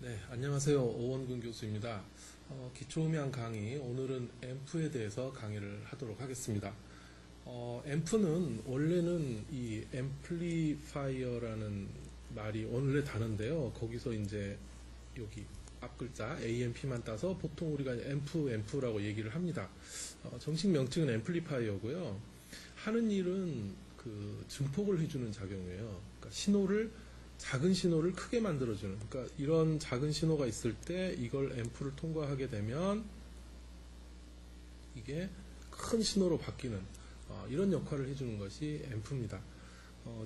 네, 안녕하세요. 오원근 교수입니다. 기초음향 강의, 오늘은 앰프에 대해서 강의를 하도록 하겠습니다. 앰프는 원래는 이 앰플리파이어라는 말이 원래 단어인데요. 거기서 이제 여기 앞 글자 AMP만 따서 보통 우리가 앰프라고 얘기를 합니다. 정식 명칭은 앰플리파이어고요. 하는 일은 그 증폭을 해주는 작용이에요. 그러니까 작은 신호를 크게 만들어주는, 그러니까 이런 작은 신호가 있을 때 이걸 앰프를 통과하게 되면 이게 큰 신호로 바뀌는 이런 역할을 해주는 것이 앰프입니다.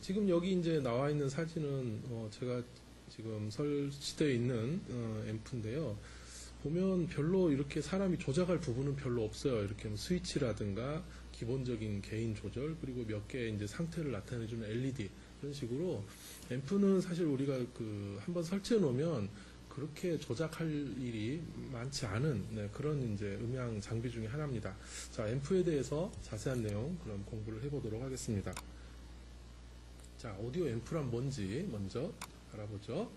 지금 여기 이제 나와 있는 사진은 제가 지금 설치되어 있는 앰프인데요. 보면 별로 이렇게 사람이 조작할 부분은 별로 없어요. 이렇게 뭐 스위치라든가 기본적인 게인 조절, 그리고 몇 개의 이제 상태를 나타내주는 LED, 이런 식으로 앰프는 사실 우리가 한번 설치해 놓으면 그렇게 조작할 일이 많지 않은 그런 이제 음향 장비 중에 하나입니다. 자, 앰프에 대해서 자세한 내용 그럼 공부를 해보도록 하겠습니다. 자, 오디오 앰프란 뭔지 먼저 알아보죠.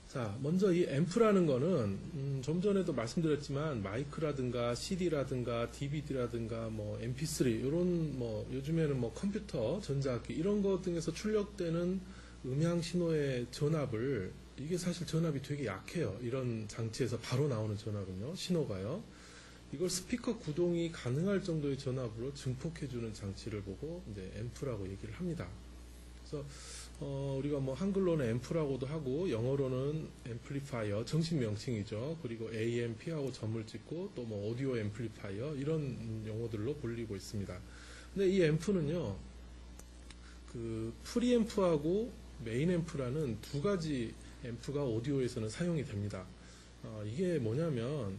자, 먼저 이 앰프라는 거는 좀 전에도 말씀드렸지만 마이크라든가 CD라든가 DVD라든가 뭐 MP3 이런 뭐 요즘에는 뭐 컴퓨터, 전자악기 이런 것 등에서 출력되는 음향 신호의 전압을, 이게 사실 전압이 되게 약해요. 이런 장치에서 바로 나오는 전압은요, 신호가요. 이걸 스피커 구동이 가능할 정도의 전압으로 증폭해주는 장치를 보고 이제 앰프라고 얘기를 합니다. 그래서 우리가 뭐 한글로는 앰프라고도 하고 영어로는 앰플리파이어 정식 명칭이죠. 그리고 AMP하고 점을 찍고 또 뭐 오디오 앰플리파이어 이런 용어들로 불리고 있습니다. 근데 이 앰프는요, 그 프리앰프하고 메인 앰프라는 두 가지 앰프가 오디오에서는 사용이 됩니다. 이게 뭐냐면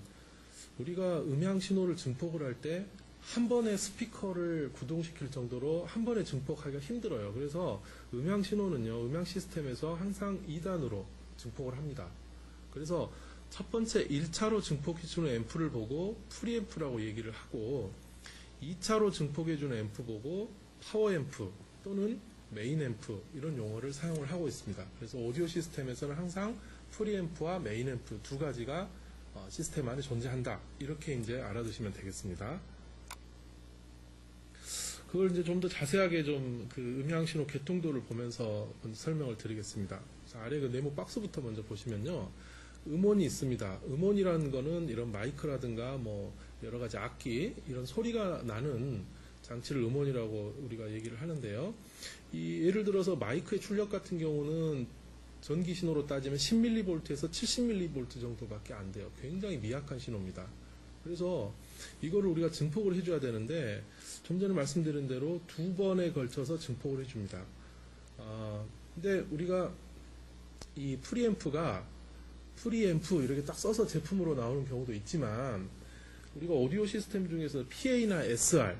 우리가 음향 신호를 증폭을 할 때 한 번에 스피커를 구동시킬 정도로 한 번에 증폭하기가 힘들어요. 그래서 음향 신호는요, 음향 시스템에서 항상 2단으로 증폭을 합니다. 그래서 첫 번째 1차로 증폭해주는 앰프를 보고 프리앰프라고 얘기를 하고, 2차로 증폭해주는 앰프 보고 파워 앰프 또는 메인 앰프 이런 용어를 사용을 하고 있습니다. 그래서 오디오 시스템에서는 항상 프리앰프와 메인 앰프 두 가지가 시스템 안에 존재한다. 이렇게 이제 알아두시면 되겠습니다. 그걸 이제 좀 더 자세하게 좀 그 음향 신호 개통도를 보면서 설명을 드리겠습니다. 자, 아래 그 네모 박스부터 먼저 보시면요, 음원이 있습니다. 음원이라는 거는 이런 마이크라든가 뭐 여러 가지 악기 이런 소리가 나는 장치를 음원이라고 우리가 얘기를 하는데요. 예를 들어서 마이크의 출력 같은 경우는 전기 신호로 따지면 10mV에서 70mV 정도밖에 안 돼요. 굉장히 미약한 신호입니다. 그래서 이거를 우리가 증폭을 해줘야 되는데 좀 전에 말씀드린 대로 두 번에 걸쳐서 증폭을 해줍니다. 근데 우리가 이 프리앰프 이렇게 딱 써서 제품으로 나오는 경우도 있지만, 우리가 오디오 시스템 중에서 PA나 SR,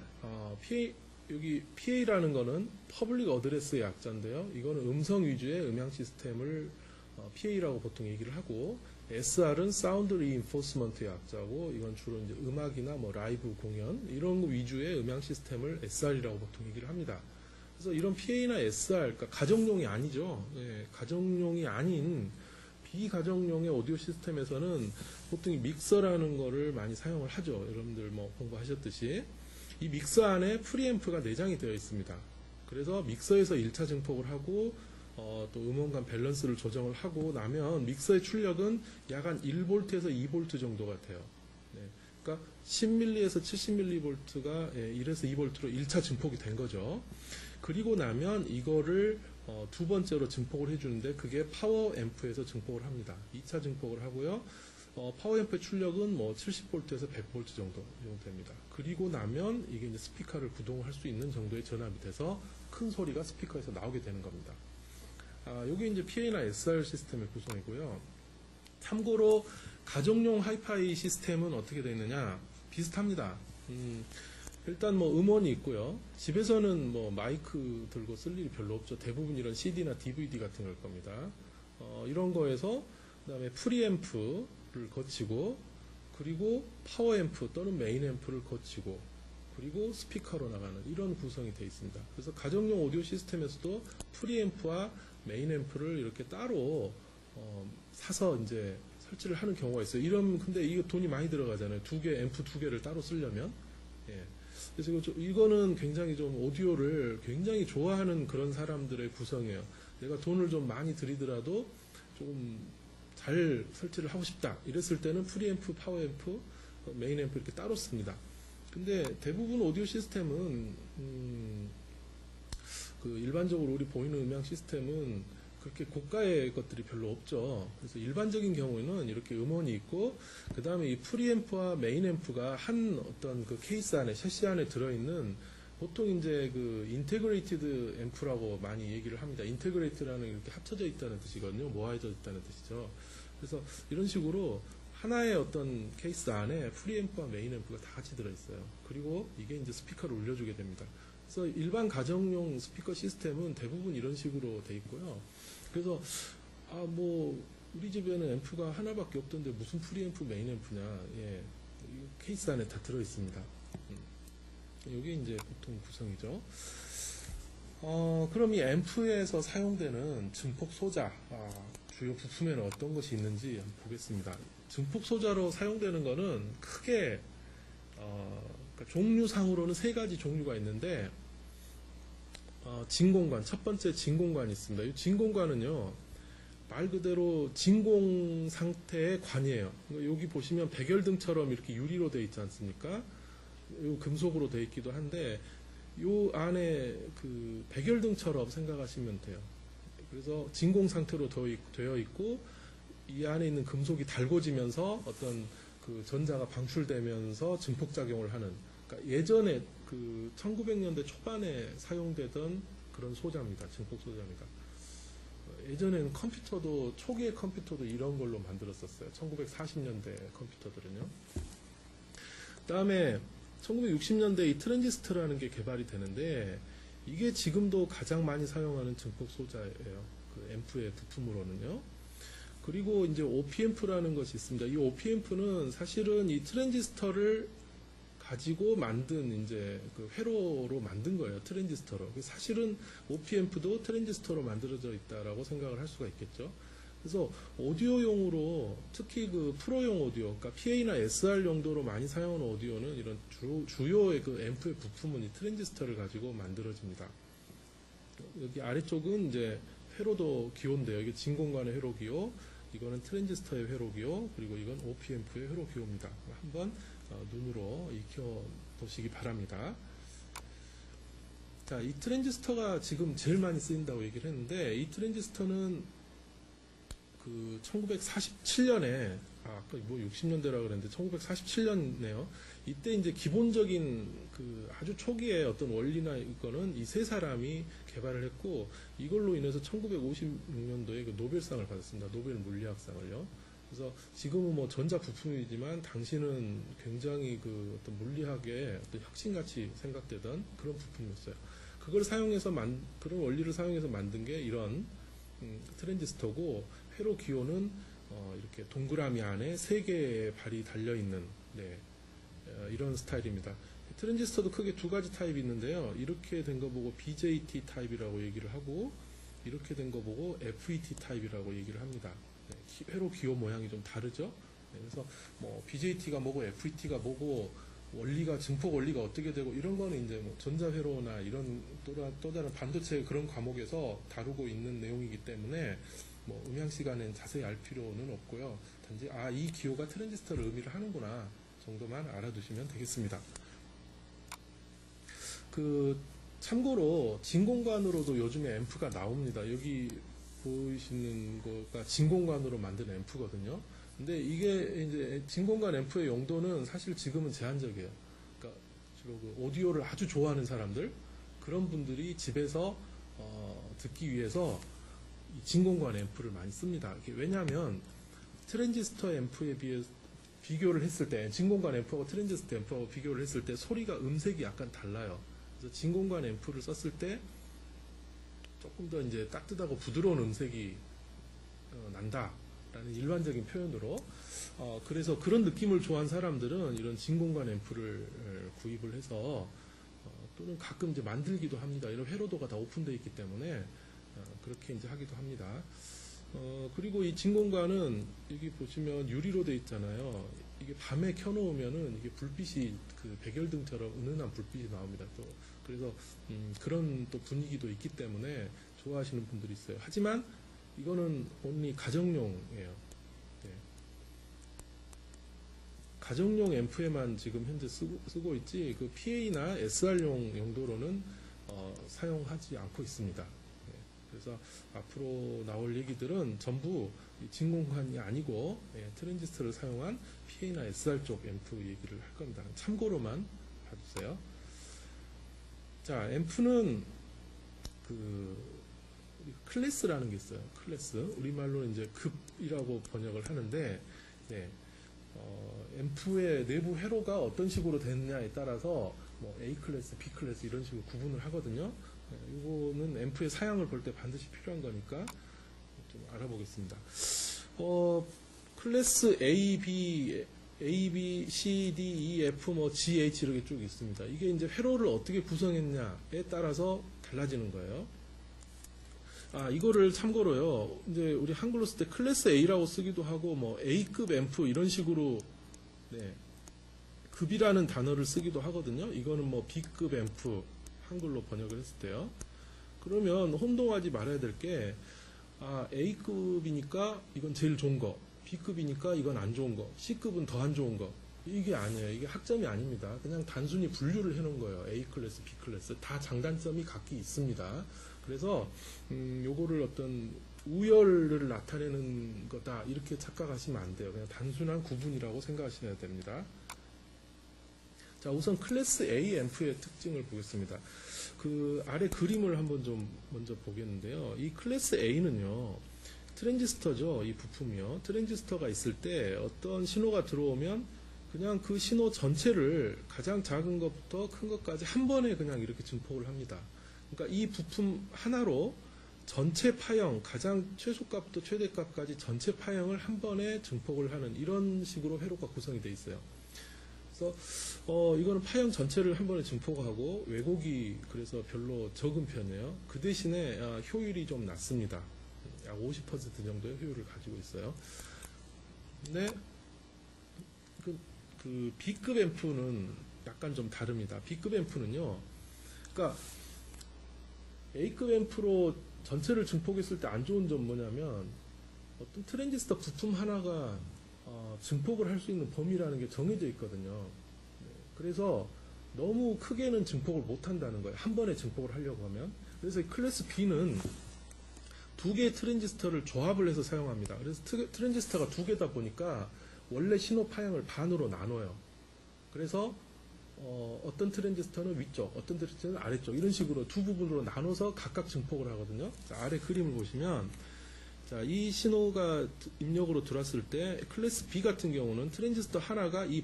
여기 PA라는 거는 퍼블릭 어드레스의 약자인데요. 이거는 음성 위주의 음향 시스템을 PA라고 보통 얘기를 하고, SR은 사운드 리인포스먼트의 약자고, 이건 주로 이제 음악이나 뭐 라이브 공연 이런 거 위주의 음향 시스템을 SR이라고 보통 얘기를 합니다. 그래서 이런 PA나 SR, 그러니까 가정용이 아니죠. 가정용이 아닌 비가정용의 오디오 시스템에서는 보통 이 믹서라는 거를 많이 사용을 하죠. 여러분들 뭐 공부하셨듯이 이 믹서 안에 프리앰프가 내장이 되어 있습니다. 그래서 믹서에서 1차 증폭을 하고 또 음원간 밸런스를 조정을 하고 나면 믹서의 출력은 약 한 1V에서 2V 정도가 돼요. 그러니까 10mV에서 70mV가 1에서 2V로 1차 증폭이 된 거죠. 그리고 나면 이거를 두 번째로 증폭을 해주는데 그게 파워 앰프에서 증폭을 합니다. 2차 증폭을 하고요. 파워 앰프의 출력은 뭐 70V에서 100V 정도 됩니다. 그리고 나면 이게 이제 스피커를 구동할 수 있는 정도의 전압이 돼서 큰 소리가 스피커에서 나오게 되는 겁니다. 여기 이제 PA나 SR 시스템의 구성이고요. 참고로 가정용 하이파이 시스템은 어떻게 되어 있느냐? 비슷합니다. 일단 뭐 음원이 있고요. 집에서는 뭐 마이크 들고 쓸 일이 별로 없죠. 대부분 이런 CD나 DVD 같은 걸 겁니다. 이런 거에서 그다음에 프리앰프를 거치고, 그리고 파워 앰프 또는 메인 앰프를 거치고, 그리고 스피커로 나가는 이런 구성이 되어 있습니다. 그래서 가정용 오디오 시스템에서도 프리앰프와 메인 앰프를 이렇게 따로 사서 이제 설치를 하는 경우가 있어요. 근데 이거 돈이 많이 들어가잖아요. 앰프 두 개를 따로 쓰려면. 예. 그래서 이거는 굉장히 좀 오디오를 굉장히 좋아하는 그런 사람들의 구성이에요. 내가 돈을 좀 많이 들이더라도 조금 잘 설치를 하고 싶다. 이랬을 때는 프리앰프, 파워앰프, 메인앰프 이렇게 따로 씁니다. 근데 대부분 오디오 시스템은 그 일반적으로 우리 보이는 음향 시스템은 그렇게 고가의 것들이 별로 없죠. 그래서 일반적인 경우에는 이렇게 음원이 있고, 그 다음에 이 프리앰프와 메인앰프가 한 어떤 그 케이스 안에, 셰시 안에 들어있는, 보통 이제 그 인테그레이티드 앰프라고 많이 얘기를 합니다. 인테그레이트라는 이렇게 합쳐져 있다는 뜻이거든요. 모아져 있다는 뜻이죠. 그래서 이런 식으로 하나의 어떤 케이스 안에 프리앰프와 메인앰프가 다 같이 들어있어요. 그리고 이게 이제 스피커를 올려주게 됩니다. 그래서 일반 가정용 스피커 시스템은 대부분 이런 식으로 돼 있고요. 그래서 우리 집에는 앰프가 하나밖에 없던데 무슨 프리앰프, 메인앰프냐. 예, 케이스 안에 다 들어 있습니다. 이게 이제 보통 구성이죠. 그럼 이 앰프에서 사용되는 증폭 소자, 주요 부품에는 어떤 것이 있는지 한번 보겠습니다. 증폭 소자로 사용되는 거는 크게 그러니까 종류상으로는 세 가지 종류가 있는데, 진공관, 첫 번째 진공관이 있습니다. 이 진공관은요, 말 그대로 진공 상태의 관이에요. 여기 보시면 백열등처럼 이렇게 유리로 되어 있지 않습니까? 요 금속으로 되어 있기도 한데, 요 안에 그 백열등처럼 생각하시면 돼요. 그래서 진공 상태로 되어 있고, 이 안에 있는 금속이 달궈지면서 어떤 그 전자가 방출되면서 증폭작용을 하는, 그러니까 예전에 그 1900년대 초반에 사용되던 그런 소자입니다. 증폭 소자입니다. 예전에는 컴퓨터도, 초기의 컴퓨터도 이런 걸로 만들었었어요. 1940년대 컴퓨터들은요. 그 다음에 1960년대 이 트랜지스터라는 게 개발이 되는데, 이게 지금도 가장 많이 사용하는 증폭 소자예요. 그 앰프의 부품으로는요. 그리고 이제 OP앰프라는 것이 있습니다. 이 OP앰프는 사실은 이 트랜지스터를 가지고 만든 이제 그 회로로 만든 거예요. 트랜지스터로. 사실은 OP앰프도 트랜지스터로 만들어져 있다라고 생각을 할 수가 있겠죠. 그래서 오디오용으로, 특히 그 프로용 오디오, 그러니까 PA나 SR 용도로 많이 사용하는 오디오는 이런 주요의 그 앰프의 부품은 이 트랜지스터를 가지고 만들어집니다. 여기 아래쪽은 이제 회로도 기호인데요. 이게 진공관의 회로 기호, 이거는 트랜지스터의 회로 기호, 그리고 이건 OP앰프의 회로 기호입니다. 한번 눈으로 익혀 보시기 바랍니다. 자, 이 트랜지스터가 지금 제일 많이 쓰인다고 얘기를 했는데, 이 트랜지스터는 그 1947년에, 아까 뭐 60년대라 그랬는데 1947년이네요. 이때 이제 기본적인 그 아주 초기의 어떤 원리나 이거는 이 세 사람이 개발을 했고, 이걸로 인해서 1956년도에 그 노벨상을 받았습니다. 노벨 물리학상을요. 그래서 지금은 뭐 전자 부품이지만 당시는 굉장히 그 어떤 물리학의 어떤 혁신같이 생각되던 그런 부품이었어요. 그걸 사용해서 그런 원리를 사용해서 만든 게 이런 트랜지스터고, 회로 기호는 이렇게 동그라미 안에 세 개의 발이 달려 있는, 네, 이런 스타일입니다. 트랜지스터도 크게 두 가지 타입이 있는데요. 이렇게 된 거 보고 BJT 타입이라고 얘기를 하고, 이렇게 된 거 보고 FET 타입이라고 얘기를 합니다. 네, 회로 기호 모양이 좀 다르죠. 네, 그래서 뭐 BJT가 뭐고 FET가 뭐고, 원리가, 증폭 원리가 어떻게 되고, 이런 거는 이제 뭐 전자회로나 이런 또 다른 반도체 그런 과목에서 다루고 있는 내용이기 때문에 뭐 음향 시간엔 자세히 알 필요는 없고요. 단지 이 기호가 트랜지스터를 의미를 하는구나 정도만 알아두시면 되겠습니다. 참고로 진공관으로도 요즘에 앰프가 나옵니다. 여기 보이시는 거가 진공관으로 만든 앰프거든요. 근데 이게 이제 진공관 앰프의 용도는 사실 지금은 제한적이에요. 그러니까 주로 그 오디오를 아주 좋아하는 사람들, 그런 분들이 집에서 듣기 위해서 이 진공관 앰프를 많이 씁니다. 왜냐하면 트랜지스터 앰프에 비해 비교를 했을 때, 진공관 앰프하고 트랜지스터 앰프하고 비교를 했을 때 소리가 음색이 약간 달라요. 그래서 진공관 앰프를 썼을 때 조금 더 이제 따뜻하고 부드러운 음색이 난다라는 일반적인 표현으로, 그래서 그런 느낌을 좋아하는 사람들은 이런 진공관 앰프를 구입을 해서 또는 가끔 이제 만들기도 합니다. 이런 회로도가 다 오픈되어 있기 때문에 그렇게 이제 하기도 합니다. 그리고 이 진공관은 여기 보시면 유리로 돼 있잖아요. 이게 밤에 켜놓으면은 이게 불빛이 그 백열등처럼 은은한 불빛이 나옵니다. 또 그래서 그런 또 분위기도 있기 때문에 좋아하시는 분들이 있어요. 하지만 이거는 온리 가정용이에요. 네. 가정용 앰프에만 지금 현재 쓰고 있지 그 PA나 SR용 용도로는 사용하지 않고 있습니다. 네. 그래서 앞으로 나올 얘기들은 전부 진공관이 아니고 트랜지스터를 사용한 PA나 SR 쪽 앰프 얘기를 할 겁니다. 참고로만 봐주세요. 자, 앰프는 클래스라는 게 있어요. 클래스. 우리말로는 이제 급이라고 번역을 하는데, 네. 앰프의 내부 회로가 어떤 식으로 됐냐에 따라서 뭐 A 클래스, B 클래스 이런 식으로 구분을 하거든요. 네, 이거는 앰프의 사양을 볼 때 반드시 필요한 거니까 좀 알아보겠습니다. 클래스 A, B, C, D, E, F, 뭐 G, H 이렇게 쭉 있습니다. 이게 이제 회로를 어떻게 구성했냐에 따라서 달라지는 거예요. 이거를 참고로요. 이제 우리 한글로 쓸 때 클래스 A라고 쓰기도 하고 뭐 A급 앰프 이런 식으로 네, 급이라는 단어를 쓰기도 하거든요. 이거는 뭐 B급 앰프 한글로 번역을 했을 때요. 그러면 혼동하지 말아야 될 게 A급이니까 이건 제일 좋은 거, B급이니까 이건 안 좋은 거, C급은 더 안 좋은 거. 이게 아니에요. 이게 학점이 아닙니다. 그냥 단순히 분류를 해놓은 거예요. A 클래스, B 클래스 다 장단점이 각기 있습니다. 그래서 요거를 어떤 우열을 나타내는 거다 이렇게 착각하시면 안 돼요. 그냥 단순한 구분이라고 생각하셔야 됩니다. 자, 우선 클래스 A 앰프의 특징을 보겠습니다. 그 아래 그림을 한번 좀 먼저 보겠는데요. 이 클래스 A는요, 트랜지스터죠. 이 부품이요. 트랜지스터가 있을 때 어떤 신호가 들어오면 그냥 그 신호 전체를 가장 작은 것부터 큰 것까지 한 번에 그냥 이렇게 증폭을 합니다. 그러니까 이 부품 하나로 전체 파형, 가장 최소값부터 최대값까지 전체 파형을 한 번에 증폭을 하는 이런 식으로 회로가 구성이 되어 있어요. 그래서 이거는 파형 전체를 한 번에 증폭하고 왜곡이 그래서 별로 적은 편이에요. 그 대신에 효율이 좀 낮습니다. 약 50% 정도의 효율을 가지고 있어요. 근데 그 B급 앰프는 약간 좀 다릅니다. B급 앰프는요, 그러니까 A급 앰프로 전체를 증폭했을 때 안 좋은 점 뭐냐면 어떤 트랜지스터 부품 하나가 증폭을 할 수 있는 범위라는 게 정해져 있거든요. 그래서 너무 크게는 증폭을 못 한다는 거예요. 한 번에 증폭을 하려고 하면. 그래서 이 클래스 B는 두 개의 트랜지스터를 조합을 해서 사용합니다. 그래서 트랜지스터가 두 개다 보니까 원래 신호 파형을 반으로 나눠요. 그래서 어떤 트랜지스터는 위쪽, 어떤 트랜지스터는 아래쪽 이런 식으로 두 부분으로 나눠서 각각 증폭을 하거든요. 자, 아래 그림을 보시면 자, 이 신호가 입력으로 들어왔을 때 클래스 B 같은 경우는 트랜지스터 하나가 이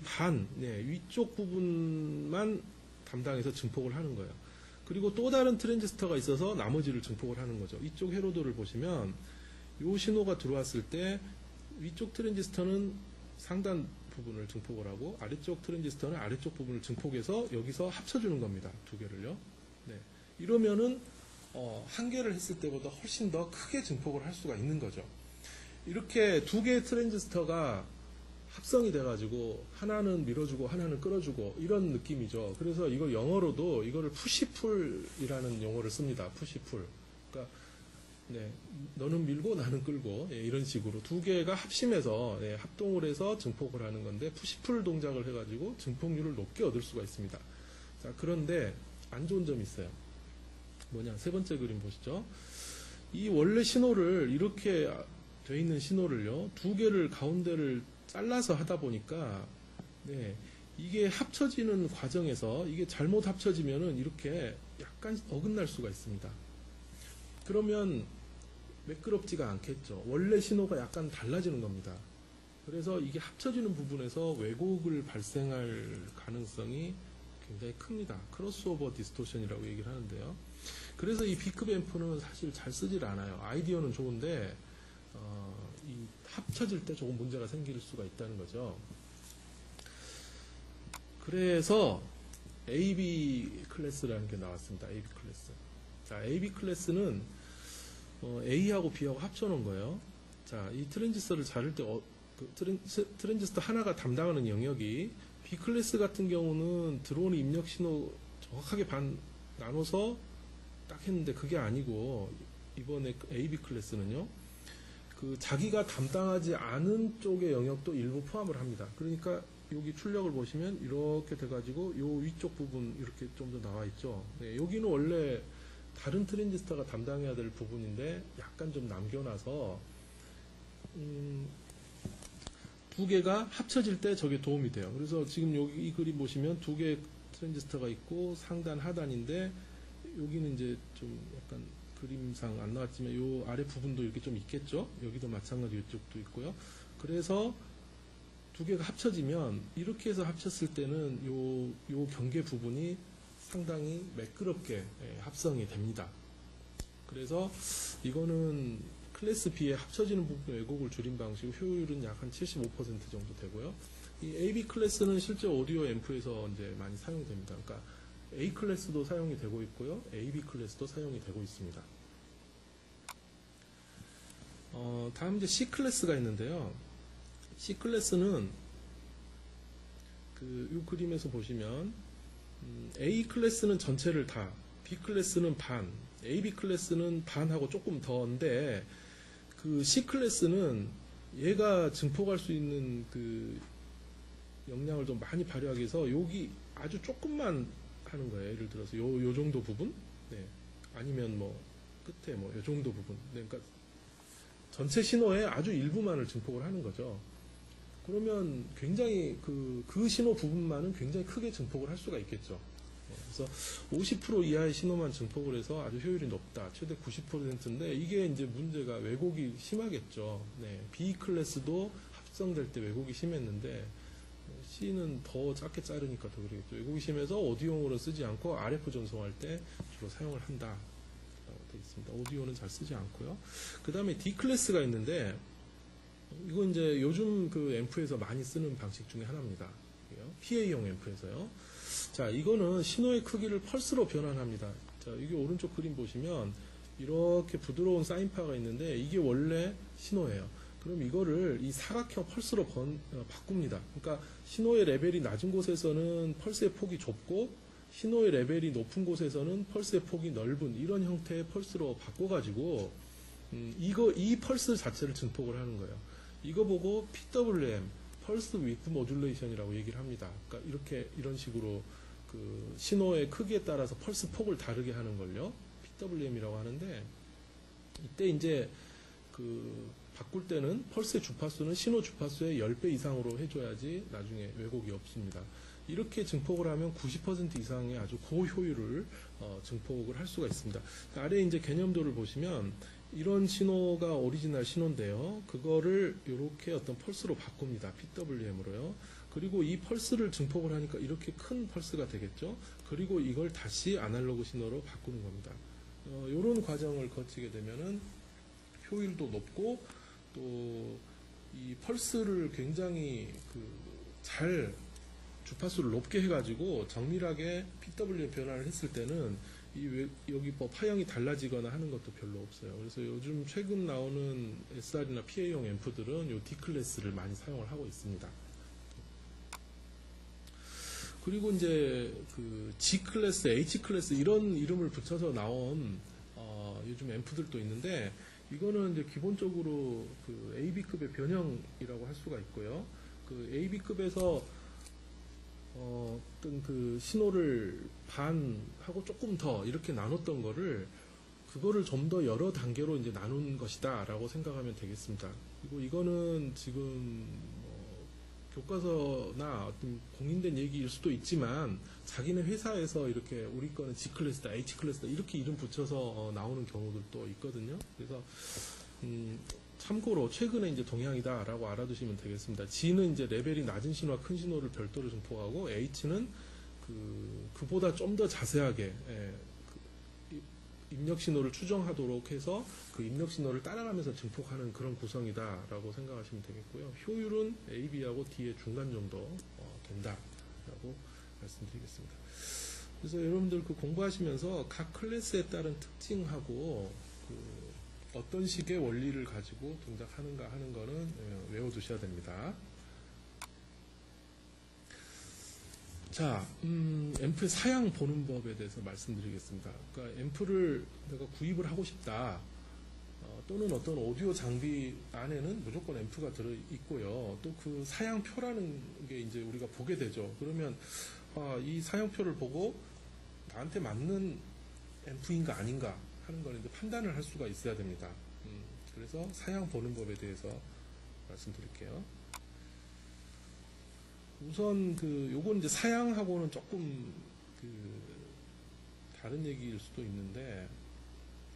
위쪽 부분만 담당해서 증폭을 하는 거예요. 그리고 또 다른 트랜지스터가 있어서 나머지를 증폭을 하는 거죠. 이쪽 회로도를 보시면 이 신호가 들어왔을 때 위쪽 트랜지스터는 상단 부분을 증폭을 하고 아래쪽 트랜지스터는 아래쪽 부분을 증폭해서 여기서 합쳐주는 겁니다. 두 개를요. 네. 이러면은 한 개를 했을 때보다 훨씬 더 크게 증폭을 할 수가 있는 거죠. 이렇게 두 개의 트랜지스터가 합성이 돼가지고 하나는 밀어주고 하나는 끌어주고 이런 느낌이죠. 그래서 이걸 영어로도 이거를 푸시풀이라는 용어를 씁니다. 푸시풀. 그러니까 네, 너는 밀고 나는 끌고 이런 식으로 두 개가 합심해서 합동을 해서 증폭을 하는 건데 푸시풀 동작을 해가지고 증폭률을 높게 얻을 수가 있습니다. 자, 그런데 안 좋은 점이 있어요. 뭐냐, 세 번째 그림 보시죠. 이 원래 신호를 이렇게 돼 있는 신호를요, 두 개를 가운데를 잘라서 하다 보니까 이게 합쳐지는 과정에서 이게 잘못 합쳐지면은 이렇게 약간 어긋날 수가 있습니다. 그러면 매끄럽지가 않겠죠. 원래 신호가 약간 달라지는 겁니다. 그래서 이게 합쳐지는 부분에서 왜곡을 발생할 가능성이 굉장히 큽니다. 크로스오버 디스토션이라고 얘기를 하는데요. 그래서 이 B급 앰프는 사실 잘 쓰질 않아요. 아이디어는 좋은데 이 합쳐질 때 조금 문제가 생길 수가 있다는 거죠. 그래서 AB 클래스라는 게 나왔습니다. AB 클래스. 자, AB 클래스는 A하고 B하고 합쳐놓은 거예요. 자, 이 트랜지스터를 자를 때 트랜지스터 하나가 담당하는 영역이 B 클래스 같은 경우는 들어오는 입력 신호 정확하게 반 나눠서 딱 했는데 그게 아니고 이번에 AB 클래스는요. 그 자기가 담당하지 않은 쪽의 영역도 일부 포함을 합니다. 그러니까 여기 출력을 보시면 이렇게 돼가지고 요 위쪽 부분 이렇게 좀 더 나와 있죠. 네, 여기는 원래 다른 트랜지스터가 담당해야 될 부분인데 약간 좀 남겨놔서 두 개가 합쳐질 때 저게 도움이 돼요. 그래서 지금 여기 이 그림 보시면 두 개의 트랜지스터가 있고 상단 하단인데 여기는 이제 좀 약간 그림상 안 나왔지만 요 아래 부분도 이렇게 좀 있겠죠. 여기도 마찬가지 이쪽도 있고요. 그래서 두 개가 합쳐지면 이렇게 해서 합쳤을 때는 요 경계 부분이 상당히 매끄럽게 합성이 됩니다. 그래서 이거는 클래스 B에 합쳐지는 부분 왜곡을 줄인 방식으로 효율은 약 한 75% 정도 되고요. 이 AB 클래스는 실제 오디오 앰프에서 이제 많이 사용됩니다. 그러니까 A 클래스도 사용이 되고 있고요. AB 클래스도 사용이 되고 있습니다. 다음 이제 C 클래스가 있는데요. C 클래스는 이 그림에서 보시면 A 클래스는 전체를 다, B 클래스는 반, AB 클래스는 반하고 조금 더인데 그 C 클래스는 얘가 증폭할 수 있는 그 역량을 좀 많이 발휘하기 위해서 여기 아주 조금만 하는 거예요. 예를 들어서 요 정도 부분, 네. 아니면 뭐 끝에 뭐 요 정도 부분, 네. 그러니까 전체 신호의 아주 일부만을 증폭을 하는 거죠. 그러면 굉장히 그 신호 부분만은 굉장히 크게 증폭을 할 수가 있겠죠. 그래서 50% 이하의 신호만 증폭을 해서 아주 효율이 높다. 최대 90%인데 이게 이제 문제가 왜곡이 심하겠죠. 네, B 클래스도 합성될 때 왜곡이 심했는데 C는 더 작게 자르니까 더 그러겠죠. 왜곡이 심해서 오디오용으로 쓰지 않고 RF 전송할 때 주로 사용을 한다. 라고 되어 있습니다. 오디오는 잘 쓰지 않고요. 그 다음에 D 클래스가 있는데 이건 이제 요즘 그 앰프에서 많이 쓰는 방식 중에 하나입니다. PA용 앰프에서요. 자, 이거는 신호의 크기를 펄스로 변환합니다. 자, 이게 오른쪽 그림 보시면 이렇게 부드러운 사인파가 있는데 이게 원래 신호예요. 그럼 이거를 이 사각형 펄스로 바꿉니다. 그러니까 신호의 레벨이 낮은 곳에서는 펄스의 폭이 좁고 신호의 레벨이 높은 곳에서는 펄스의 폭이 넓은 이런 형태의 펄스로 바꿔가지고 이 펄스 자체를 증폭을 하는 거예요. 이거 보고 PWM, 펄스 위드 모듈레이션이라고 얘기를 합니다. 그러니까 이런 식으로 그 신호의 크기에 따라서 펄스 폭을 다르게 하는 걸요. PWM이라고 하는데 이때 이제 그 바꿀 때는 펄스의 주파수는 신호 주파수의 10배 이상으로 해줘야지 나중에 왜곡이 없습니다. 이렇게 증폭을 하면 90% 이상의 아주 고효율을 증폭을 할 수가 있습니다. 아래 이제 개념도를 보시면 이런 신호가 오리지널 신호인데요. 그거를 이렇게 어떤 펄스로 바꿉니다. PWM으로요. 그리고 이 펄스를 증폭을 하니까 이렇게 큰 펄스가 되겠죠. 그리고 이걸 다시 아날로그 신호로 바꾸는 겁니다. 이런 과정을 거치게 되면은 효율도 높고 또 이 펄스를 굉장히 잘 주파수를 높게 해가지고 정밀하게 PWM 변화를 했을 때는 여기 뭐 파형이 달라지거나 하는 것도 별로 없어요. 그래서 요즘 최근 나오는 SR이나 PA용 앰프들은 요 D 클래스를 많이 사용을 하고 있습니다. 그리고 이제 그 G 클래스, H 클래스 이런 이름을 붙여서 나온 요즘 앰프들도 있는데 이거는 이제 기본적으로 그 AB급의 변형이라고 할 수가 있고요. 그 AB급에서 어떤 그 신호를 반하고 조금 더 이렇게 나눴던 거를 그거를 좀 더 여러 단계로 이제 나눈 것이다 라고 생각하면 되겠습니다. 그리고 이거는 지금 교과서나 어떤 공인된 얘기일 수도 있지만 자기네 회사에서 이렇게 우리 거는 G 클래스다, H 클래스다 이렇게 이름 붙여서 나오는 경우들도 있거든요. 그래서 참고로 최근에 이제 동향이다라고 알아두시면 되겠습니다. G는 이제 레벨이 낮은 신호와 큰 신호를 별도로 증폭하고 H는 그보다 좀 더 자세하게 입력 신호를 추정하도록 해서 그 입력 신호를 따라가면서 증폭하는 그런 구성이다라고 생각하시면 되겠고요. 효율은 AB하고 D의 중간 정도 된다라고 말씀드리겠습니다. 그래서 여러분들 공부하시면서 각 클래스에 따른 특징하고 어떤 식의 원리를 가지고 동작하는가 하는 거는 외워두셔야 됩니다. 자, 앰프의 사양 보는 법에 대해서 말씀드리겠습니다. 그러니까 앰프를 내가 구입을 하고 싶다. 또는 어떤 오디오 장비 안에는 무조건 앰프가 들어있고요. 또 그 사양표라는 게 이제 우리가 보게 되죠. 그러면 이 사양표를 보고 나한테 맞는 앰프인가 아닌가 하는 걸 이제 판단을 할 수가 있어야 됩니다. 그래서 사양 보는 법에 대해서 말씀드릴게요. 우선 요건 이제 사양하고는 조금 다른 얘기일 수도 있는데,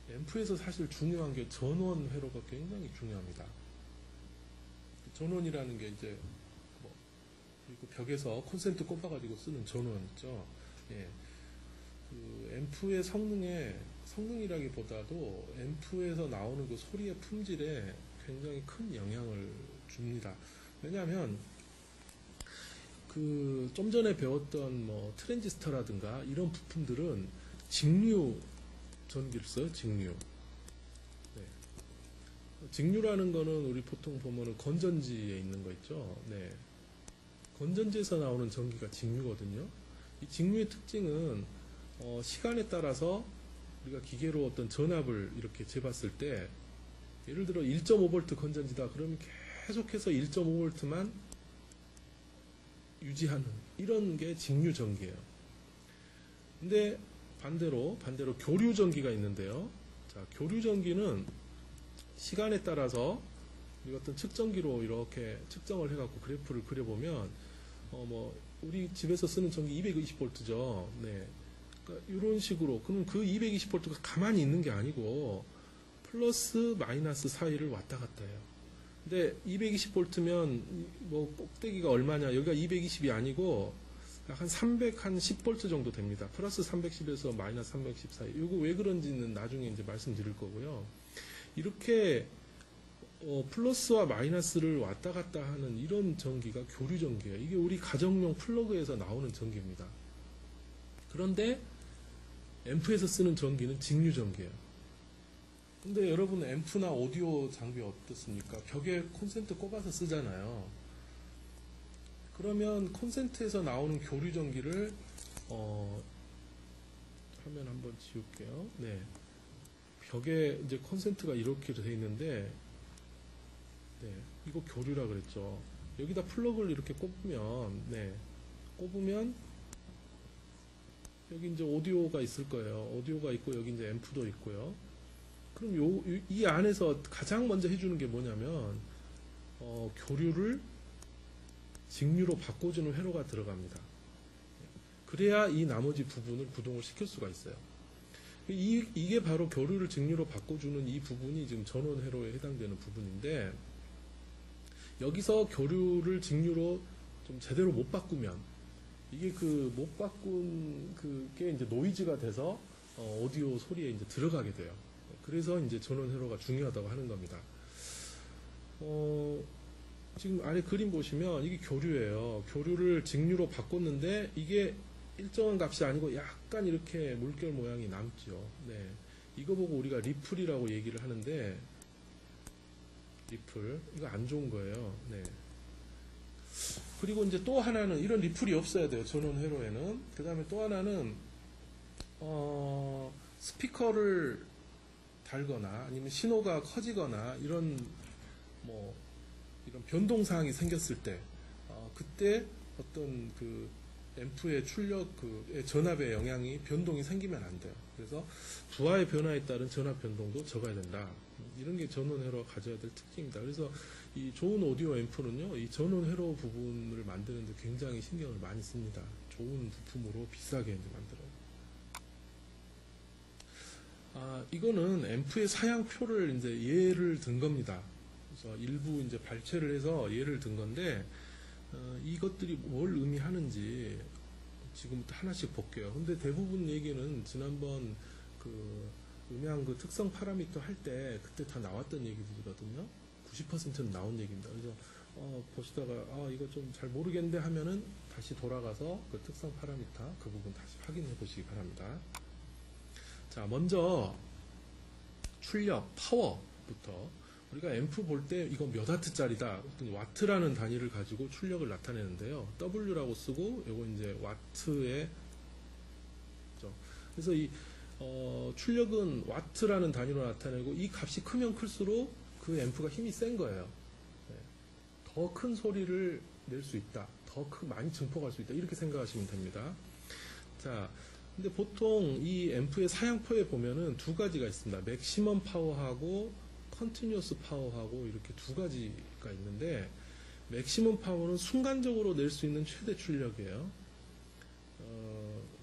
앰프에서 사실 중요한 게 전원 회로가 굉장히 중요합니다. 전원이라는 게 이제 그리고 벽에서 콘센트 꼽아가지고 쓰는 전원 있죠. 예. 앰프의 성능이라기보다도 앰프에서 나오는 그 소리의 품질에 굉장히 큰 영향을 줍니다. 왜냐하면 좀 전에 배웠던 트랜지스터라든가 이런 부품들은 직류 전기를 써요. 직류. 네. 직류라는 거는 우리 보통 보면은 건전지에 있는 거 있죠. 네. 건전지에서 나오는 전기가 직류거든요. 이 직류의 특징은 시간에 따라서 우리가 기계로 어떤 전압을 이렇게 재봤을 때, 예를 들어 1.5V 건전지다 그러면 계속해서 1.5V만 유지하는 이런 게 직류 전기예요. 근데 반대로 교류 전기가 있는데요. 자, 교류 전기는 시간에 따라서 우리가 어떤 측정기로 이렇게 측정을 해갖고 그래프를 그려보면 우리 집에서 쓰는 전기 220V죠. 네. 그러니까 이런 식으로, 그럼 그 220V가 가만히 있는 게 아니고 플러스 마이너스 사이를 왔다 갔다 해요. 근데 220V면 꼭대기가 얼마냐? 여기가 220이 아니고 약 한 310V 정도 됩니다. 플러스 310에서 마이너스 310 사이. 이거 왜 그런지는 나중에 이제 말씀드릴 거고요. 이렇게 플러스와 마이너스를 왔다 갔다 하는 이런 전기가 교류 전기예요. 이게 우리 가정용 플러그에서 나오는 전기입니다. 그런데 앰프에서 쓰는 전기는 직류 전기예요. 근데 여러분 앰프나 오디오 장비 어떻습니까? 벽에 콘센트 꼽아서 쓰잖아요. 그러면 콘센트에서 나오는 교류 전기를 화면 한번 지울게요. 네. 벽에 이제 콘센트가 이렇게 돼 있는데, 네, 이거 교류라 그랬죠. 여기다 플러그를 이렇게 꼽으면 여기 이제 오디오가 있을 거예요. 오디오가 있고 여기 이제 앰프도 있고요. 그럼 이 안에서 가장 먼저 해주는 게 뭐냐면 교류를 직류로 바꿔주는 회로가 들어갑니다. 그래야 이 나머지 부분을 구동을 시킬 수가 있어요. 이게 바로 교류를 직류로 바꿔주는 이 부분이 지금 전원 회로에 해당되는 부분인데, 여기서 교류를 직류로 좀 제대로 못 바꾸면 이게 못 바꾼 그게 이제 노이즈가 돼서 오디오 소리에 이제 들어가게 돼요. 그래서 이제 전원 회로가 중요하다고 하는 겁니다. 지금 아래 그림 보시면 이게 교류예요. 교류를 직류로 바꿨는데 이게 일정한 값이 아니고 약간 이렇게 물결 모양이 남죠. 네. 이거 보고 우리가 리플이라고 얘기를 하는데, 리플 이거 안 좋은 거예요. 네. 그리고 이제 또 하나는 이런 리플이 없어야 돼요. 전원 회로에는. 그 다음에 또 하나는 스피커를 달거나 아니면 신호가 커지거나 이런 변동사항이 생겼을 때 그때 어떤 앰프의 출력 전압의 영향이 변동이 생기면 안 돼요. 그래서 부하의 변화에 따른 전압 변동도 적어야 된다. 이런 게 전원 회로가 가져야 될 특징입니다. 그래서 이 좋은 오디오 앰프는요, 이 전원 회로 부분을 만드는데 굉장히 신경을 많이 씁니다. 좋은 부품으로 비싸게 이제 만들어요. 이거는 앰프의 사양표를 이제 예를 든 겁니다. 그래서 일부 이제 발췌를 해서 예를 든 건데, 이것들이 뭘 의미하는지 지금부터 하나씩 볼게요. 근데 대부분 얘기는 지난번 음향 특성 파라미터 할 때 그때 다 나왔던 얘기들이거든요. 90%는 나온 얘기입니다. 그래서 보시다가 이거 좀 잘 모르겠는데 하면은 다시 돌아가서 그 특성 파라미터 그 부분 다시 확인해 보시기 바랍니다. 자, 먼저 출력, 파워부터 우리가 앰프 볼 때 이거 몇 와트짜리다. 와트라는 단위를 가지고 출력을 나타내는데요. W라고 쓰고 요거 이제 와트의 그래서 이 출력은 와트라는 단위로 나타내고 이 값이 크면 클수록 그 앰프가 힘이 센 거예요. 더 큰 소리를 낼 수 있다. 더 많이 증폭할 수 있다. 이렇게 생각하시면 됩니다. 자, 근데 보통 이 앰프의 사양표에 보면은 두 가지가 있습니다. 맥시멈 파워하고 컨티뉴어스 파워하고 이렇게 두 가지가 있는데 맥시멈 파워는 순간적으로 낼 수 있는 최대 출력이에요.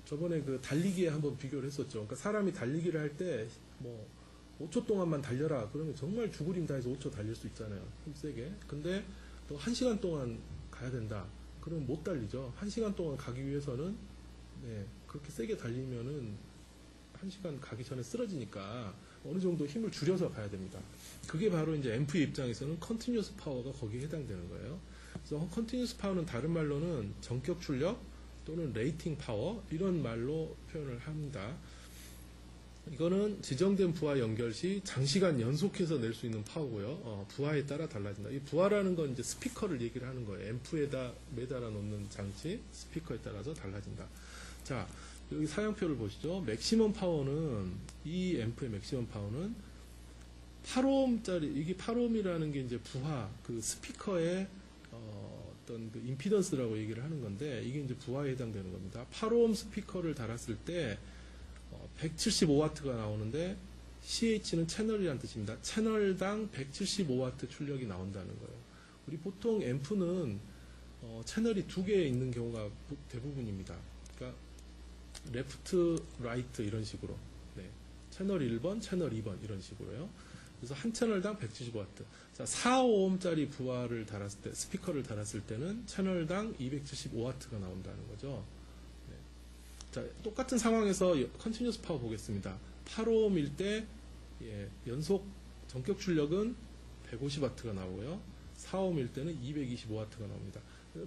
저번에 그 달리기에 한번 비교를 했었죠. 그러니까 사람이 달리기를 할 때 뭐 5초 동안만 달려라. 그러면 정말 죽을 힘 다해서 5초 달릴 수 있잖아요. 힘 세게. 근데 또 1시간 동안 가야 된다. 그러면 못 달리죠. 1시간 동안 가기 위해서는 그렇게 세게 달리면은 1시간 가기 전에 쓰러지니까 어느 정도 힘을 줄여서 가야 됩니다. 그게 바로 이제 앰프의 입장에서는 컨티뉴어스 파워가 거기에 해당되는 거예요. 그래서 컨티뉴어스 파워는 다른 말로는 전격 출력 또는 레이팅 파워 이런 말로 표현을 합니다. 이거는 지정된 부하 연결 시 장시간 연속해서 낼 수 있는 파워고요. 부하에 따라 달라진다. 이 부하라는 건 이제 스피커를 얘기를 하는 거예요. 앰프에다 매달아 놓는 장치 스피커에 따라서 달라진다. 자, 여기 사양표를 보시죠. 맥시멈 파워는 이 앰프의 맥시멈 파워는 8ohm짜리 이게 8ohm이라는 게 이제 부하 그 스피커의 어떤 그 임피던스라고 얘기를 하는 건데 이게 이제 부하에 해당되는 겁니다. 8ohm 스피커를 달았을 때 175W가 나오는데 CH는 채널이라는 뜻입니다. 채널당 175W 출력이 나온다는 거예요. 우리 보통 앰프는 채널이 두 개 있는 경우가 대부분입니다. 그러니까 레프트, 라이트 이런 식으로 채널 1번, 채널 2번 이런 식으로요. 그래서 한 채널당 175W. 자, 4ohm짜리 부하를 달았을 때, 스피커를 달았을 때는 채널당 275W가 나온다는 거죠. 자, 똑같은 상황에서 컨티뉴어스 파워 보겠습니다. 8ohm일 때 연속 전격 출력은 150W가 나오고요. 4ohm일 때는 225W가 나옵니다.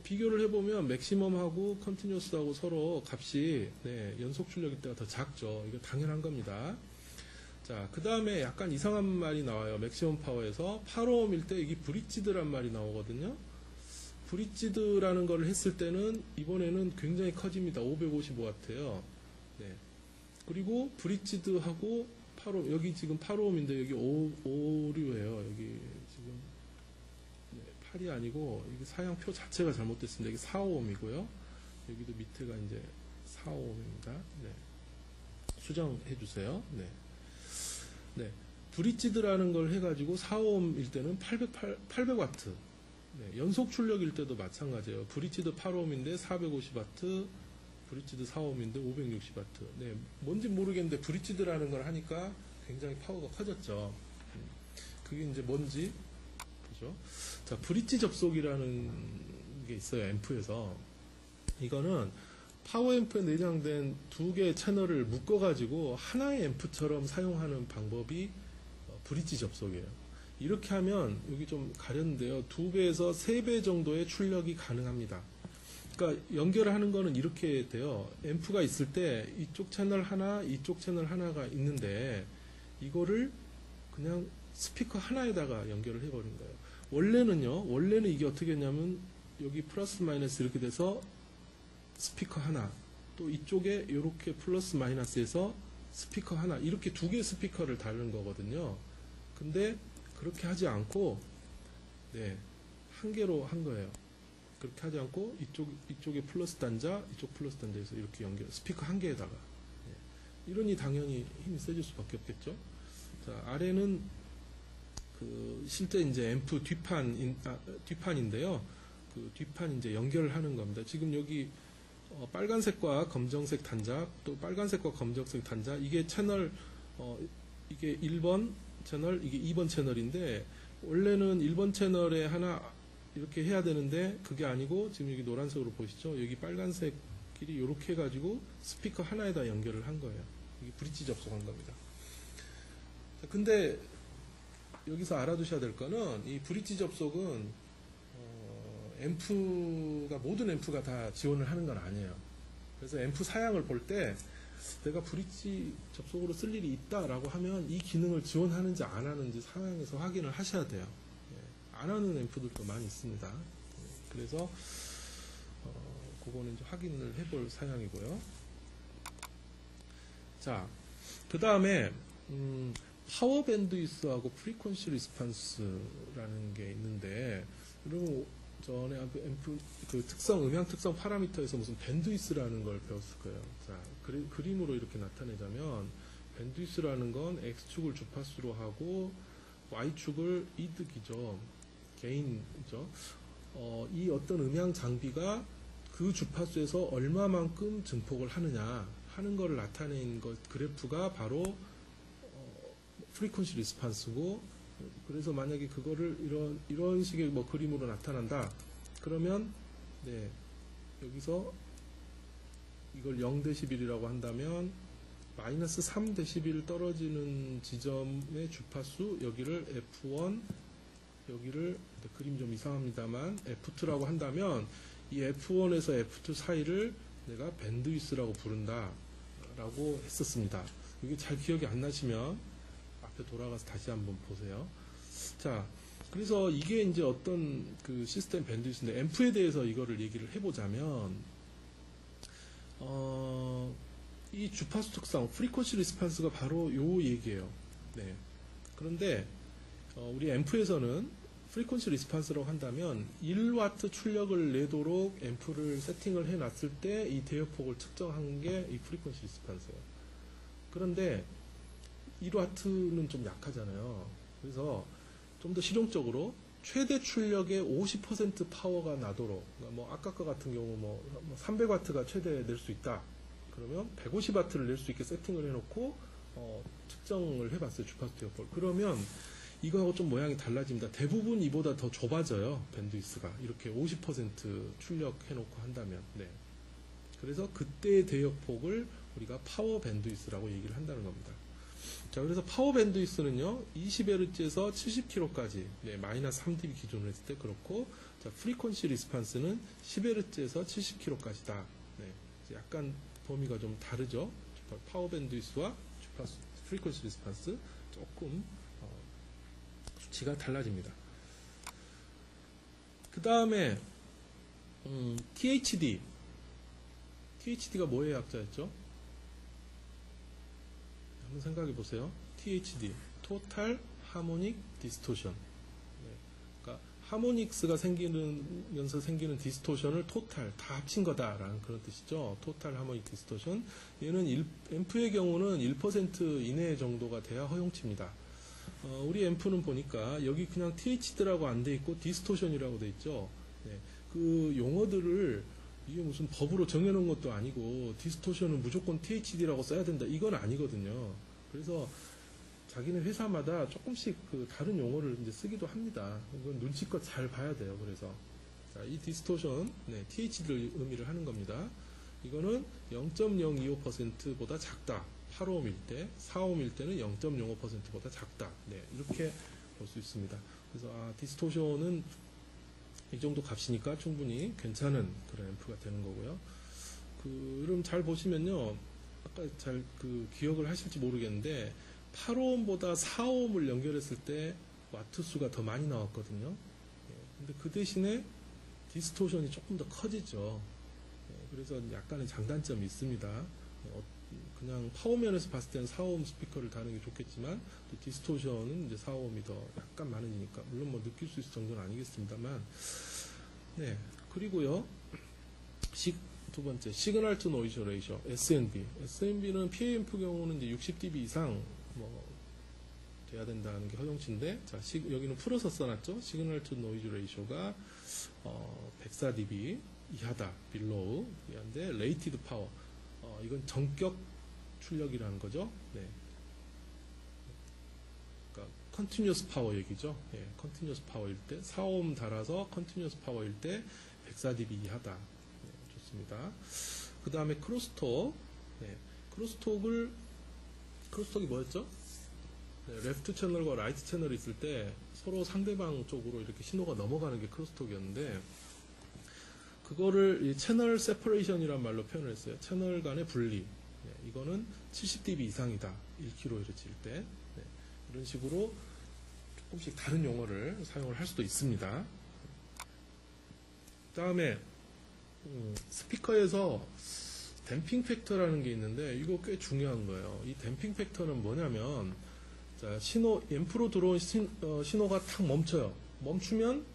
비교를 해보면 맥시멈하고 컨티뉴어스하고 서로 값이 연속 출력일 때가 더 작죠. 이거 당연한 겁니다. 자, 그 다음에 약간 이상한 말이 나와요. 맥시멈 파워에서 8ohm일 때 이게 브릿지드란 말이 나오거든요. 브릿지드라는 걸 했을 때는 이번에는 굉장히 커집니다. 555W예요. 그리고 브릿지드하고 8ohm, 여기 지금 8ohm인데 여기 56예요. 여기 지금 8이 아니고 이게 사양표 자체가 잘못됐습니다. 이게 4ohm이고요. 여기도 밑에가 이제 4ohm입니다. 수정해 주세요. 브릿지드라는 걸 해가지고 4ohm일 때는 800W. 연속 출력일 때도 마찬가지예요. 브릿지드 8ohm인데 450W, 브릿지드 4ohm인데 560W. 뭔지 모르겠는데 브릿지드라는 걸 하니까 굉장히 파워가 커졌죠. 그게 이제 뭔지 보죠. 자, 브릿지 접속이라는 게 있어요. 앰프에서. 이거는 파워 앰프에 내장된 두 개의 채널을 묶어가지고 하나의 앰프처럼 사용하는 방법이 브릿지 접속이에요. 이렇게 하면 여기 좀 가렸는데요. 2배에서 3배 정도의 출력이 가능합니다. 그러니까 연결을 하는 거는 이렇게 돼요. 앰프가 있을 때 이쪽 채널 하나, 이쪽 채널 하나가 있는데 이거를 그냥 스피커 하나에다가 연결을 해버린 거예요. 원래는 이게 어떻게 했냐면 여기 플러스 마이너스 이렇게 돼서 스피커 하나, 또 이쪽에 이렇게 플러스 마이너스에서 스피커 하나, 이렇게 두 개의 스피커를 다른 거거든요. 근데 그렇게 하지 않고 한 개로 한 거예요. 그렇게 하지 않고 이쪽에 플러스 단자, 이쪽 플러스 단자에서 이렇게 연결, 스피커 한 개에다가 이러니 당연히 힘이 세질 수밖에 없겠죠. 자, 아래는 그 실제 이제 앰프 뒷판인데요. 그 뒷판 이제 연결을 하는 겁니다. 지금 여기 빨간색과 검정색 단자, 또 빨간색과 검정색 단자, 이게 채널 이게 1번 채널, 이게 2번 채널인데 원래는 1번 채널에 하나 이렇게 해야 되는데 그게 아니고 지금 여기 노란색으로 보시죠. 여기 빨간색끼리 이렇게 해가지고 스피커 하나에다 연결을 한 거예요. 이게 브릿지 접속한 겁니다. 근데 여기서 알아두셔야 될 거는 이 브릿지 접속은 모든 앰프가 다 지원을 하는 건 아니에요. 그래서 앰프 사양을 볼 때 내가 브릿지 접속으로 쓸 일이 있다라고 하면 이 기능을 지원하는지 안 하는지 상황에서 확인을 하셔야 돼요. 안 하는 앰프들도 많이 있습니다. 그래서 그거는 이제 확인을 해볼 사양이고요. 자, 그 다음에 파워 밴드위스하고 프리퀀시 리스판스라는 게 있는데, 그리고 전에 앰프 그 특성 음향 특성 파라미터에서 무슨 밴드위스라는 걸 배웠을 거예요. 자, 그림으로 이렇게 나타내자면 밴드위스라는 건 x축을 주파수로 하고 y축을 이득이죠. 게인이죠. 이 어떤 음향 장비가 그 주파수에서 얼마만큼 증폭을 하느냐 하는 것을 나타낸 것 그래프가 바로 프리퀀시 리스판스고, 그래서 만약에 그거를 이런 식의 뭐 그림으로 나타난다 그러면 네, 여기서 이걸 0dB이라고 한다면 마이너스 3dB 떨어지는 지점의 주파수 여기를 F1 여기를 그림 좀 이상합니다만 F2라고 한다면 이 F1에서 F2 사이를 내가 밴드위스라고 부른다 라고 했었습니다. 이게 잘 기억이 안 나시면 앞에 돌아가서 다시 한번 보세요. 자, 그래서 이게 이제 어떤 그 시스템 밴드위스인데, 앰프에 대해서 이거를 얘기를 해보자면 이 주파수 특성 프리퀀시 리스판스가 바로 요 얘기예요. 네. 그런데 우리 앰프에서는 프리퀀시 리스판스라고 한다면 1W 출력을 내도록 앰프를 세팅을 해놨을 때 이 대역폭을 측정한 게 이 프리퀀시 리스판스예요. 그런데 1W는 좀 약하잖아요. 그래서 좀 더 실용적으로 최대 출력의 50% 파워가 나도록, 뭐 아까 거 같은 경우 뭐 300W가 최대 낼 수 있다. 그러면 150W를 낼 수 있게 세팅을 해놓고 측정을 해봤어요. 주파수 대역폭. 그러면 이거하고 좀 모양이 달라집니다. 대부분 이보다 더 좁아져요. 밴드위스가 이렇게 50% 출력해놓고 한다면. 네. 그래서 그때의 대역폭을 우리가 파워 밴드위스라고 얘기를 한다는 겁니다. 자, 그래서 파워 밴드위스는요 20Hz에서 70kHz까지, 네, 마이너스 3dB 기준으로 했을 때 그렇고, 자, 프리퀀시 리스판스는 10Hz에서 70kHz까지다. 네, 약간 범위가 좀 다르죠. 파워 밴드위스와 주파수 프리퀀시 리스판스 조금 수치가 달라집니다. 그 다음에 THD가 뭐의 약자였죠? 한번 생각해 보세요. THD, Total Harmonic Distortion. 네. 그러니까 하모닉스가 생기면서 생기는 디스토션을 토탈 다 합친 거다라는 그런 뜻이죠. Total Harmonic Distortion. 얘는 앰프의 경우는 1% 이내 정도가 돼야 허용치입니다. 우리 앰프는 보니까 여기 그냥 THD라고 안 돼 있고 디스토션이라고 돼 있죠. 네. 그 용어들을 이게 무슨 법으로 정해놓은 것도 아니고 디스토션은 무조건 THD라고 써야 된다 이건 아니거든요. 그래서 자기네 회사마다 조금씩 그 다른 용어를 이제 쓰기도 합니다. 이건 눈치껏 잘 봐야 돼요. 그래서 자, 이 디스토션, 네, THD를 의미를 하는 겁니다. 이거는 0.025%보다 작다. 8ohm일 때, 4ohm일 때는 0.05%보다 작다. 네, 이렇게 볼 수 있습니다. 그래서 디스토션은 이 정도 값이니까 충분히 괜찮은 그런 앰프가 되는 거고요. 그럼 잘 보시면요, 아까 잘 그 기억을 하실지 모르겠는데 8ohm보다 4ohm을 연결했을 때 와트 수가 더 많이 나왔거든요. 근데 그 대신에 디스토션이 조금 더 커지죠. 그래서 약간의 장단점이 있습니다. 그냥 파워면에서 봤을 때는 4ohm 스피커를 다는 게 좋겠지만 또 디스토션은 이제 4ohm이 더 약간 많으니까 물론 뭐 느낄 수 있을 정도는 아니겠습니다만, 네. 그리고요, 두 번째 시그널 투 노이즈 레이쇼 SNB는 PA앰프 경우는 이제 60dB 이상 뭐 돼야 된다는 게 허용치인데, 자, 여기는 풀어서 써놨죠. 시그널 투 노이즈 레이쇼가 104dB 이하다, 빌로우 이하인데, 레이티드 파워, 이건 전격 출력이라는 거죠. 네. 그러니까 컨티뉴어스 파워 얘기죠. 예, 컨티뉴어스 파워일 때 4ohm 달아서 컨티뉴어스 파워일 때 104dB 이하다. 네, 좋습니다. 그 다음에 크로스톡. 네, 크로스톡이 뭐였죠? 네, 레프트 채널과 라이트 채널이 있을 때 서로 상대방 쪽으로 이렇게 신호가 넘어가는 게 크로스톡이었는데, 그거를 이 채널 세퍼레이션이란 말로 표현을 했어요. 채널 간의 분리. 네, 이거는 70dB 이상이다. 1kHz일 때. 네, 이런 식으로 조금씩 다른 용어를 사용을 할 수도 있습니다. 그 다음에 스피커에서 댐핑 팩터라는 게 있는데 이거 꽤 중요한 거예요. 이 댐핑 팩터는 뭐냐면 자, 앰프로 들어온 신호가 탁 멈춰요. 멈추면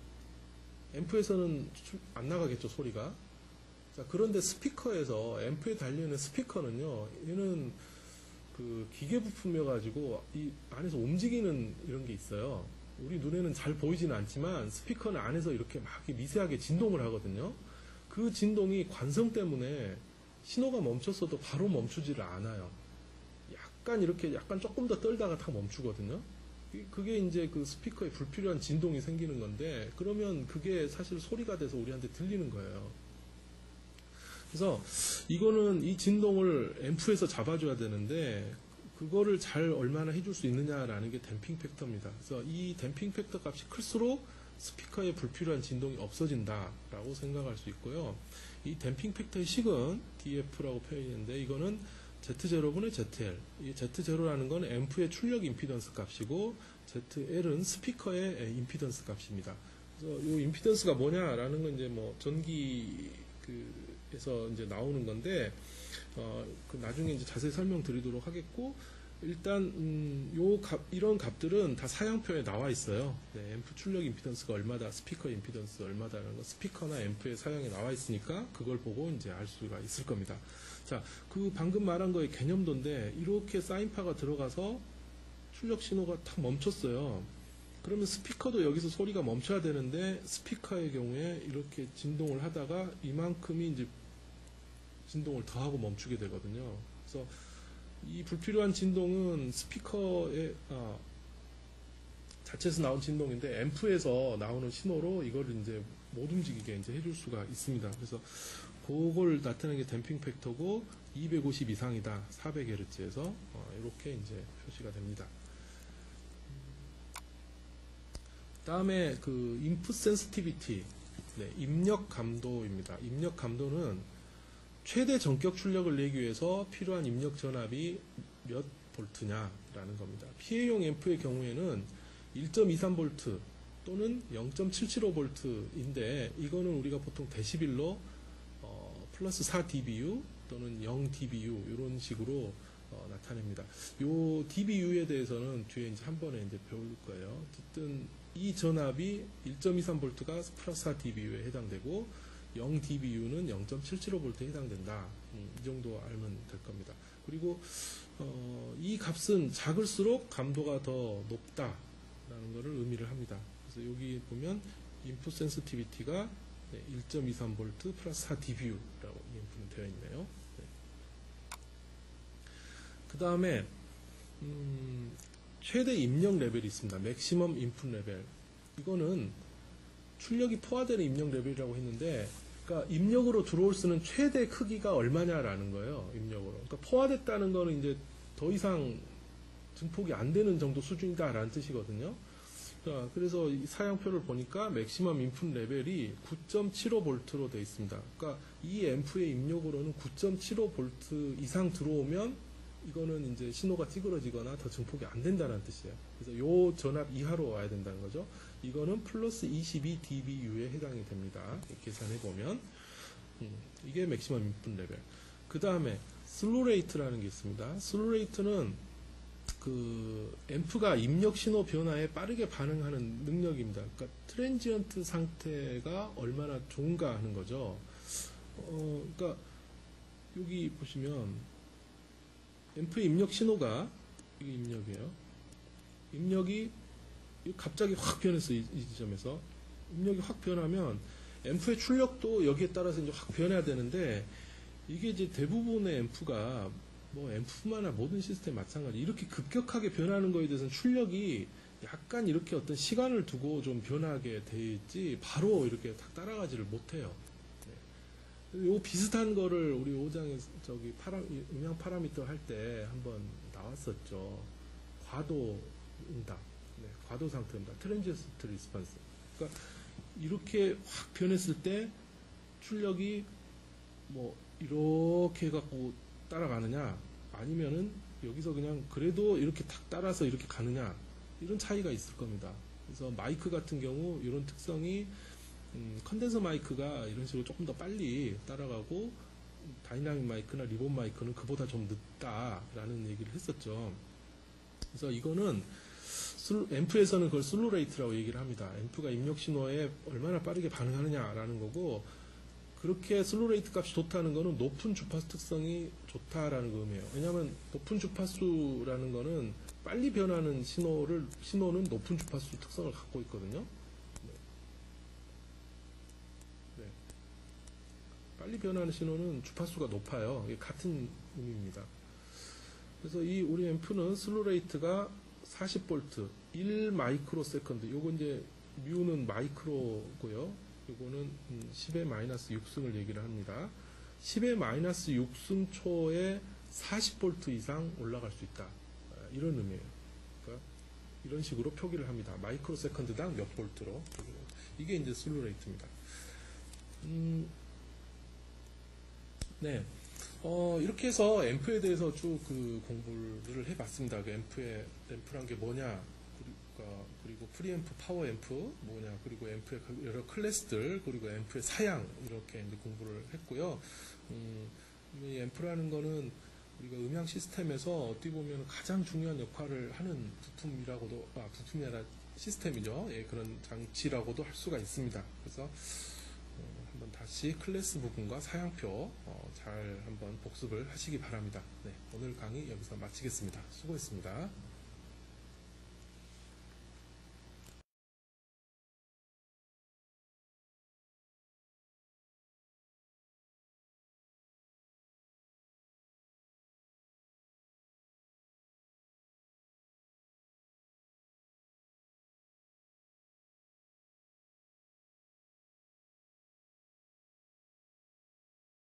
앰프에서는 안 나가겠죠, 소리가. 자, 그런데 스피커에서 앰프에 달려있는 스피커는요, 얘는 그 기계 부품이어 가지고 이 안에서 움직이는 이런 게 있어요. 우리 눈에는 잘 보이지는 않지만 스피커는 안에서 이렇게 막 미세하게 진동을 하거든요. 그 진동이 관성 때문에 신호가 멈췄어도 바로 멈추지를 않아요. 약간 이렇게 약간 조금 더 떨다가 다 멈추거든요. 그게 이제 그 스피커에 불필요한 진동이 생기는 건데 그러면 그게 사실 소리가 돼서 우리한테 들리는 거예요. 그래서 이거는 이 진동을 앰프에서 잡아줘야 되는데 그거를 잘 얼마나 해줄 수 있느냐라는 게 댐핑 팩터입니다. 그래서 이 댐핑 팩터 값이 클수록 스피커에 불필요한 진동이 없어진다라고 생각할 수 있고요. 이 댐핑 팩터의 식은 DF라고 표현했는데 이거는 Z0분의 ZL. 이 Z0라는 건 앰프의 출력 임피던스 값이고 ZL은 스피커의 임피던스 값입니다. 그래서 이 임피던스가 뭐냐라는 건 이제 뭐 전기 에서 이제 나오는 건데 그 나중에 이제 자세히 설명드리도록 하겠고 일단 이런 값들은 다 사양표에 나와 있어요. 네, 앰프 출력 임피던스가 얼마다, 스피커 임피던스 얼마다라는 거 스피커나 앰프의 사양에 나와 있으니까 그걸 보고 이제 알 수가 있을 겁니다. 자, 그 방금 말한 거의 개념도인데 이렇게 사인파가 들어가서 출력 신호가 탁 멈췄어요. 그러면 스피커도 여기서 소리가 멈춰야 되는데 스피커의 경우에 이렇게 진동을 하다가 이만큼이 이제 진동을 더하고 멈추게 되거든요. 그래서 이 불필요한 진동은 스피커의 자체에서 나온 진동인데 앰프에서 나오는 신호로 이걸 이제 못 움직이게 이제 해줄 수가 있습니다. 그래서 그걸 나타내는 게 댐핑 팩터고 250 이상이다. 400Hz에서 이렇게 이제 표시가 됩니다. 다음에 그 인풋 센시티비티, 네, 입력 감도입니다. 입력 감도는 최대 전격 출력을 내기 위해서 필요한 입력 전압이 몇 볼트냐라는 겁니다. 피해용 앰프의 경우에는 1.23V 또는 0.775V인데 이거는 우리가 보통 데시빌로 플러스 4dBu 또는 0dBu 이런 식으로 나타냅니다. 요 dBu에 대해서는 뒤에 이제 한 번에 이제 배울 거예요. 어쨌든 이 전압이 1.23V가 플러스 4dBu에 해당되고 0dBu는 0.775V에 해당된다. 이 정도 알면 될 겁니다. 그리고 이 값은 작을수록 감도가 더 높다라는 것을 의미를 합니다. 그래서 여기 보면 인풋 센시티비티가 1.23V 플러스 4dBu라고 인풋은 되어 있네요. 네. 그 다음에 최대 입력 레벨이 있습니다. 맥시멈 인풋 레벨. 이거는 출력이 포화되는 입력 레벨이라고 했는데, 그러니까 입력으로 들어올 수 있는 최대 크기가 얼마냐라는 거예요. 입력으로. 그러니까 포화됐다는 거는 이제 더 이상 증폭이 안 되는 정도 수준이다라는 뜻이거든요. 자, 그래서 이 사양표를 보니까 맥시멈 인풋 레벨이 9.75V로 되어 있습니다. 그러니까 이 앰프의 입력으로는 9.75V 이상 들어오면 이거는 이제 신호가 찌그러지거나 더 증폭이 안 된다는 뜻이에요. 그래서 요 전압 이하로 와야 된다는 거죠. 이거는 플러스 22dBu에 해당이 됩니다. 계산해 보면 이게 맥시멈 인풋 레벨. 그 다음에 슬루 레이트라는 게 있습니다. 슬루 레이트는 그 앰프가 입력 신호 변화에 빠르게 반응하는 능력입니다. 그러니까 트랜지언트 상태가 얼마나 좋은가 하는 거죠. 그러니까 여기 보시면 앰프 입력 신호가 이게 입력이에요. 입력이 갑자기 확 변했어요. 이 지점에서 입력이 확 변하면 앰프의 출력도 여기에 따라서 이제 확 변해야 되는데 이게 이제 대부분의 앰프가 뭐 앰프뿐만 아니라 모든 시스템 마찬가지 이렇게 급격하게 변하는 거에 대해서는 출력이 약간 이렇게 어떤 시간을 두고 좀 변하게 돼 있지 바로 이렇게 딱 따라가지를 못해요. 요 비슷한 거를 우리 5장에서 저기 음향 파라미터 할 때 한번 나왔었죠. 과도 응답, 네, 과도 상태입니다. 트랜지스트 리스폰스. 그러니까 이렇게 확 변했을 때 출력이 뭐 이렇게 해갖고 따라가느냐, 아니면은 여기서 그냥 그래도 이렇게 탁 따라서 이렇게 가느냐, 이런 차이가 있을 겁니다. 그래서 마이크 같은 경우 이런 특성이 컨덴서 마이크가 이런 식으로 조금 더 빨리 따라가고 다이나믹 마이크나 리본 마이크는 그보다 좀 늦다라는 얘기를 했었죠. 그래서 이거는 앰프에서는 그걸 슬루 레이트라고 얘기를 합니다. 앰프가 입력 신호에 얼마나 빠르게 반응하느냐라는 거고, 그렇게 슬루 레이트 값이 좋다는 거는 높은 주파수 특성이 좋다라는 거 의미예요. 왜냐하면 높은 주파수라는 거는 빨리 변하는 신호는 높은 주파수 특성을 갖고 있거든요. 네. 빨리 변하는 신호는 주파수가 높아요. 이게 같은 의미입니다. 그래서 이 우리 앰프는 슬루 레이트가 40V, 1 마이크로 세컨드. 요거 이제 뮤는 마이크로고요. 요거는 10의 마이너스 6승을 얘기를 합니다. 10의 마이너스 6승 초에 40V 이상 올라갈 수 있다. 이런 의미예요. 그러니까 이런 식으로 표기를 합니다. 마이크로 세컨드당 몇 볼트로. 이게 이제 슬루 레이트입니다. 네. 이렇게 해서 앰프에 대해서 쭉 그 공부를 해봤습니다. 그 앰프란 게 뭐냐, 그리고 프리앰프, 파워앰프 뭐냐, 그리고 앰프의 여러 클래스들, 그리고 앰프의 사양, 이렇게 이제 공부를 했고요. 이 앰프라는 거는 우리가 음향 시스템에서 어떻게 보면 가장 중요한 역할을 하는 부품이 아니라 시스템이죠. 예, 그런 장치라고도 할 수가 있습니다. 그래서 한번 다시 클래스 부분과 사양표 잘 한번 복습을 하시기 바랍니다. 네, 오늘 강의 여기서 마치겠습니다. 수고했습니다.